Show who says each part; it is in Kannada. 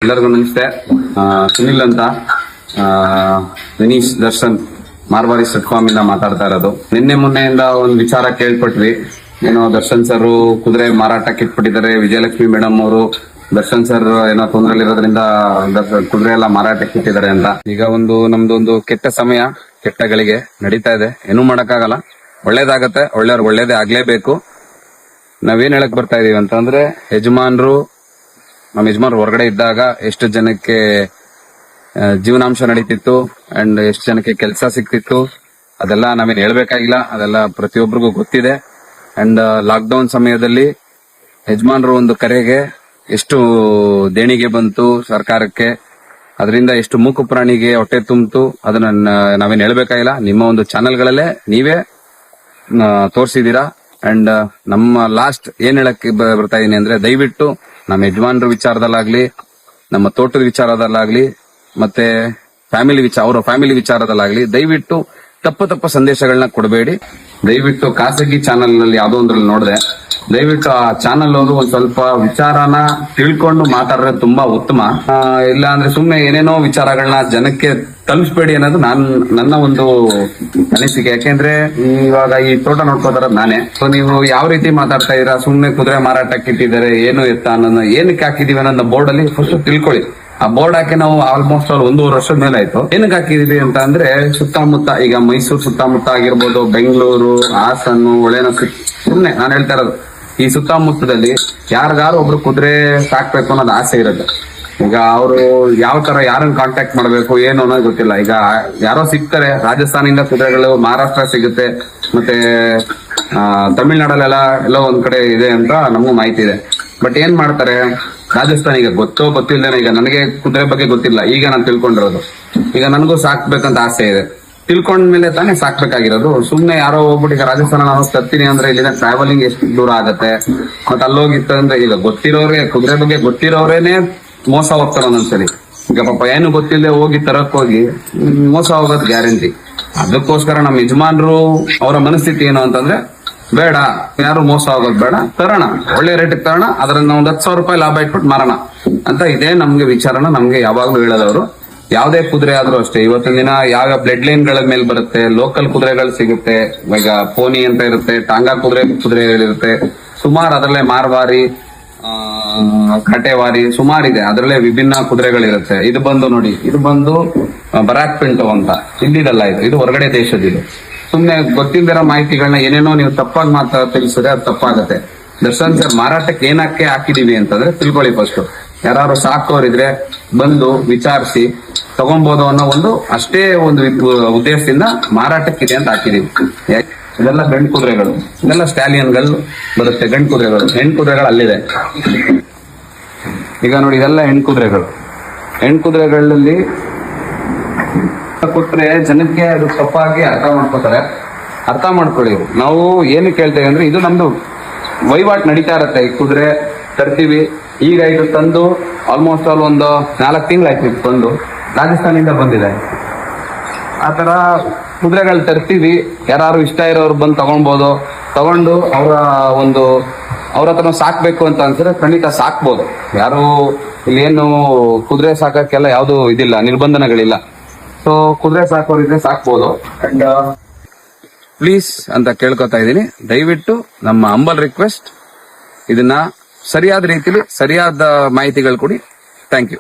Speaker 1: ಎಲ್ಲರಿಗೂ ನಮಸ್ತೆ. ಸುನಿಲ್ ಅಂತ, ವಿನೀಶ್ ದರ್ಶನ್ ಮಾರ್ವಾರಿ ಸಟ್ಫಾರ್ಮಿಂದ ಮಾತಾಡ್ತಾ ಇರೋದು. ನಿನ್ನೆ ಮೊನ್ನೆಯಿಂದ ಒಂದು ವಿಚಾರ ಕೇಳ್ಪಟ್ವಿ. ಏನೋ ದರ್ಶನ್ ಸರ್ ಕುದುರೆ ಮಾರಾಟಕ್ಕೆ ಇಟ್ಬಿಟ್ಟಿದ್ದಾರೆ. ವಿಜಯಲಕ್ಷ್ಮಿ ಮೇಡಮ್ ಅವರು ದರ್ಶನ್ ಸರ್ ಏನೋ ತೊಂದರೆಲಿರೋದ್ರಿಂದ ಕುದುರೆ ಎಲ್ಲ ಮಾರಾಟಕ್ಕೆ ಇಟ್ಟಿದ್ದಾರೆ ಅಂತ. ಈಗ ನಮ್ದೊಂದು ಕೆಟ್ಟ ಸಮಯ, ಕೆಟ್ಟ ಗಳಿಗೆ ನಡೀತಾ ಇದೆ. ಏನೂ ಮಾಡಕ್ಕಾಗಲ್ಲ. ಒಳ್ಳೇದಾಗತ್ತೆ, ಒಳ್ಳೆಯವ್ರಿಗೆ ಒಳ್ಳೇದೇ ಆಗ್ಲೇಬೇಕು. ನಾವೇನ್ ಹೇಳಕ್ ಬರ್ತಾ ಇದೀವಿ ಅಂತಂದ್ರೆ, ನಮ್ಮ ಯಜಮಾನ್ರು ಹೊರಗಡೆ ಇದ್ದಾಗ ಎಷ್ಟು ಜನಕ್ಕೆ ಜೀವನಾಂಶ ನಡೀತಿತ್ತು ಅಂಡ್ ಎಷ್ಟು ಜನಕ್ಕೆ ಕೆಲಸ ಸಿಕ್ತಿತ್ತು ಅದೆಲ್ಲ ನಾವೇನ್ ಹೇಳ್ಬೇಕಾಗಿಲ್ಲ. ಅದೆಲ್ಲ ಪ್ರತಿಯೊಬ್ಬರಿಗೂ ಗೊತ್ತಿದೆ. ಅಂಡ್ ಲಾಕ್ಡೌನ್ ಸಮಯದಲ್ಲಿ ಯಜಮಾನ್ರು ಒಂದು ಕರೆಗೆ ಎಷ್ಟು ದೇಣಿಗೆ ಬಂತು ಸರ್ಕಾರಕ್ಕೆ, ಅದರಿಂದ ಎಷ್ಟು ಮೂಕು ಪ್ರಾಣಿಗೆ ಹೊಟ್ಟೆ ತುಂಬಿತು ಅದನ್ನ ನಾವೇನ್ ಹೇಳ್ಬೇಕಾಗಿಲ್ಲ. ನಿಮ್ಮ ಒಂದು ಚಾನೆಲ್ಗಳಲ್ಲೇ ನೀವೇ ತೋರಿಸಿದೀರಾ. ಅಂಡ್ ನಮ್ಮ ಲಾಸ್ಟ್ ಏನ್ ಹೇಳಕ್ ಬರ್ತಾ ಇದೀನಿ ಅಂದ್ರೆ, ದಯವಿಟ್ಟು ನಮ್ಮ ಯಜಮಾನ್ರ ವಿಚಾರದಲ್ಲಾಗ್ಲಿ, ನಮ್ಮ ತೋಟದ ವಿಚಾರದಲ್ಲಾಗ್ಲಿ, ಮತ್ತೆ ಅವರ ಫ್ಯಾಮಿಲಿ ವಿಚಾರದಲ್ಲಾಗ್ಲಿ ದಯವಿಟ್ಟು ತಪ್ಪ ಸಂದೇಶಗಳನ್ನ ಕೊಡಬೇಡಿ. ದಯವಿಟ್ಟು ಖಾಸಗಿ ಚಾನೆಲ್ ನಲ್ಲಿ ಯಾವ್ದೋ ಒಂದ್ರಲ್ಲಿ ನೋಡಿದೆ, ದಯವಿಟ್ಟು ಆ ಚಾನೆಲ್ ಅವರು ಒಂದ್ ಸ್ವಲ್ಪ ವಿಚಾರನ ತಿಳ್ಕೊಂಡು ಮಾತಾಡಿದ್ರೆ ತುಂಬಾ ಉತ್ತಮ. ಇಲ್ಲ ಅಂದ್ರೆ ಸುಮ್ನೆ ಏನೇನೋ ವಿಚಾರಗಳನ್ನ ಜನಕ್ಕೆ ತಲುಪಿಸ್ಬೇಡಿ ಅನ್ನೋದು ನನ್ನ ಒಂದು ಅನಿಸಿಕೆ. ಯಾಕೆಂದ್ರೆ ಇವಾಗ ಈ ತೋಟ ನೋಡ್ಕೋತಾರ ನಾನೇ. ಸೊ ನೀವು ಯಾವ ರೀತಿ ಮಾತಾಡ್ತಾ ಇದೀರಾ, ಸುಮ್ನೆ ಕುದುರೆ ಮಾರಾಟಕ್ಕೆ ಇಟ್ಟಿದ್ದಾರೆ, ಏನು ಎತ್ತ ಅನ್ನೋದು ಏನಕ್ಕೆ ಹಾಕಿದೀವಿ ಅನ್ನೋದು ಬೋರ್ಡ್ ಅಲ್ಲಿ ಫಸ್ಟ್ ತಿಳ್ಕೊಳ್ಳಿ. ಆ ಬೋರ್ಡ್ ಹಾಕಿ ನಾವು ಆಲ್ಮೋಸ್ಟ್ 1.5 ವರ್ಷದ ಮೇಲೆ ಆಯ್ತು. ಏನಕ್ಕೆ ಹಾಕಿದೀವಿ ಅಂತ ಅಂದ್ರೆ, ಸುತ್ತಮುತ್ತ ಈಗ ಮೈಸೂರು ಸುತ್ತಮುತ್ತ ಆಗಿರ್ಬೋದು, ಬೆಂಗಳೂರು, ಹಾಸನ್ನು, ಸುಮ್ನೆ ನಾನು ಹೇಳ್ತಾ ಇರೋದು, ಈ ಸುತ್ತಮುತ್ತದಲ್ಲಿ ಯಾರಿಗಾರು ಒಬ್ರು ಕುದುರೆ ಸಾಕ್ಬೇಕು ಅನ್ನೋದು ಆಸೆ ಇರುತ್ತೆ. ಈಗ ಅವರು ಯಾವ ತರ ಯಾರನ್ನ ಕಾಂಟ್ಯಾಕ್ಟ್ ಮಾಡ್ಬೇಕು ಏನು ಅನ್ನೋದು ಗೊತ್ತಿಲ್ಲ. ಈಗ ಯಾರೋ ಸಿಗ್ತಾರೆ, ರಾಜಸ್ಥಾನಿಂದ ಕುದುರೆಗಳು, ಮಹಾರಾಷ್ಟ್ರ ಸಿಗುತ್ತೆ, ಮತ್ತೆ ತಮಿಳ್ನಾಡಲ್ಲೆಲ್ಲ ಎಲ್ಲೋ ಒಂದ್ ಕಡೆ ಇದೆ ಅಂತ ನಮಗೂ ಮಾಹಿತಿ ಇದೆ. ಬಟ್ ಏನ್ ಮಾಡ್ತಾರೆ, ರಾಜಸ್ಥಾನ ಈಗ ಗೊತ್ತಿಲ್ಲದೇನೆ, ಈಗ ನನಗೆ ಕುದುರೆ ಬಗ್ಗೆ ಗೊತ್ತಿಲ್ಲ, ಈಗ ನಾನು ತಿಳ್ಕೊಂಡಿರೋದು. ಈಗ ನನಗೂ ಸಾಕ್ಬೇಕಂತ ಆಸೆ ಇದೆ, ತಿಳ್ಕೊಂಡ್ಮೇಲೆ ತಾನೇ ಸಾಕ್ಬೇಕಾಗಿರೋದು. ಸುಮ್ನೆ ಯಾರೋ ಹೋಗ್ಬಿಟ್ಟು ಈಗ ರಾಜಸ್ಥಾನ ನಾನು ತರ್ತೀನಿ ಅಂದ್ರೆ ಇಲ್ಲಿಂದ ಟ್ರಾವೆಲಿಂಗ್ ಎಷ್ಟು ದೂರ ಆಗತ್ತೆ. ಮತ್ತೆ ಅಲ್ಲೋಗಿತ್ತು ಅಂದ್ರೆ ಈಗ ಗೊತ್ತಿರೋರೇ, ಕುದುರೆ ಬಗ್ಗೆ ಗೊತ್ತಿರೋರೇನೆ ಮೋಸ ಹೋಗ್ತಾರೆ ಒಂದೊಂದ್ಸರಿ. ಈಗ ಪಾಪ ಏನು ಗೊತ್ತಿಲ್ಲದೆ ಹೋಗಿ ತರಕ್ ಹೋಗಿ ಮೋಸ ಹೋಗೋದು ಗ್ಯಾರಂಟಿ. ಅದಕ್ಕೋಸ್ಕರ ನಮ್ಮ ಯಜಮಾನ್ರು ಅವರ ಮನಸ್ಥಿತಿ ಏನು ಅಂತಂದ್ರೆ, ಬೇಡ ಯಾರು ಮೋಸ ಹೋಗೋದು ಬೇಡ, ತರೋಣ, ಒಳ್ಳೆ ರೇಟಿಗೆ ತರೋಣ, ಅದರಿಂದ ಒಂದ್ 10,000 ರೂಪಾಯಿ ಲಾಭ ಇಟ್ಬಿಟ್ಟು ಮಾರೋಣ ಅಂತ ಇದೇ ನಮ್ಗೆ ವಿಚಾರನ ನಮ್ಗೆ ಯಾವಾಗ್ಲೂ ಹೇಳೋದವ್ರು. ಯಾವ್ದೇ ಕುದುರೆ ಆದ್ರೂ ಅಷ್ಟೇ, ಇವತ್ತಿನ ದಿನ ಯಾವ ಬ್ಲಡ್ ಲೈನ್ ಗಳ ಮೇಲೆ ಬರುತ್ತೆ, ಲೋಕಲ್ ಕುದುರೆಗಳು ಸಿಗುತ್ತೆ. ಈಗ ಪೋನಿ ಅಂತ ಇರುತ್ತೆ, ಟಾಂಗಾ ಕುದುರೆಗಳಿರುತ್ತೆ ಸುಮಾರು. ಅದರಲ್ಲೇ ಮಾರ್ವಾರಿ, ಕಾಟೆವಾರಿ ಸುಮಾರಿದೆ. ಅದರಲ್ಲೇ ವಿಭಿನ್ನ ಕುದುರೆಗಳಿರುತ್ತೆ. ಇದು ಬಂದು ನೋಡಿ, ಇದು ಬಂದು ಬರಾಕ್ ಪಿಂಟೋ ಅಂತ, ಇಲ್ಲಿದಲ್ಲ, ಇದು ಹೊರಗಡೆ ದೇಶದಿದು. ಸುಮ್ನೆ ಗೊತ್ತಿಲ್ದಿರೋ ಮಾಹಿತಿಗಳನ್ನ ಏನೇನೋ ನೀವು ತಪ್ಪಾಗಿ ತಿಳಿಸಿದ್ರೆ ಅದು ತಪ್ಪಾಗತ್ತೆ. ದರ್ಶನ್ ಸರ್ ಮಾರಾಟಕ್ಕೆ ಏನಕ್ಕೆ ಹಾಕಿದೀವಿ ಅಂತಂದ್ರೆ ತಿಳ್ಕೊಳ್ಳಿ. ಫಸ್ಟ್ ಯಾರು ಸಾಕೋರಿದ್ರೆ ಬಂದು ವಿಚಾರಿಸಿ ತಗೊಬಹುದು ಅನ್ನೋ ಅಷ್ಟೇ ಒಂದು ಉದ್ದೇಶದಿಂದ ಮಾರಾಟಕ್ಕಿದೆ ಅಂತ ಹಾಕಿದೀವಿ. ಇದೆಲ್ಲ ಗಂಡು ಕುದುರೆಗಳು, ಇದೆಲ್ಲ ಸ್ಟಾಲಿಯನ್ಗಳು ಬರುತ್ತೆ, ಗಂಡು ಕುದುರೆಗಳು. ಹೆಣ್ಣು ಕುದುರೆಗಳು ಅಲ್ಲಿದೆ. ಈಗ ನೋಡಿ, ಇದೆಲ್ಲ ಹೆಣ್ಣು ಕುದುರೆಗಳು. ಹೆಣ್ಣು ಕುದುರೆಗಳಲ್ಲಿ ಕೊಟ್ರೆ ಜನಕ್ಕೆ ಅದು ತಪ್ಪಾಗಿ ಅರ್ಥ ಮಾಡ್ಕೊಳ್ಳಿ. ನಾವು ಏನು ಕೇಳ್ತೇವೆ ಅಂದ್ರೆ, ಇದು ನಮ್ದು ವಹಿವಾಟು ನಡೀತಾ ಇರತ್ತೆ. ಈ ಕುದುರೆ ತರ್ತೀವಿ, ಈಗ ಇದು ತಂದು ಆಲ್ಮೋಸ್ಟ್ ಒಂದು 4 ತಿಂಗಳಾಯ್ತು ತಂದು, ರಾಜಸ್ಥಾನಿಂದ ಬಂದಿದೆ. ಆತರ ಕುದುರೆಗಳು ತರ್ತೀವಿ, ಯಾರು ಇಷ್ಟ ಇರೋರು ಬಂದು ತಗೊಂಡು ಅವ್ರ ಹತ್ರ ಸಾಕ್ಬೇಕು ಅಂತ ಅನ್ಸಿದ್ರೆ ಖಂಡಿತ ಸಾಕ್ಬೋದು. ಯಾರು ಇಲ್ಲೇನು ಕುದುರೆ ಸಾಕಕ್ಕೆಲ್ಲ ಯಾವ್ದು ಇದಿಲ್ಲ, ನಿರ್ಬಂಧನಗಳಿಲ್ಲ. ಸೊ ಕುದುರೆ ಸಾಕೋರಿದ್ರೆ ಸಾಕ್ಬೋದು. ಅಂಡ್ ಪ್ಲೀಸ್ ಅಂತ ಕೇಳ್ಕೊತಾ ಇದೀನಿ, ದಯವಿಟ್ಟು ನಮ್ಮ ಹಂಬಲ್ ರಿಕ್ವೆಸ್ಟ್, ಇದನ್ನ ಸರಿಯಾದ ರೀತಿಲಿ ಸರಿಯಾದ ಮಾಹಿತಿಗಳು ಕೊಡಿ. Thank you.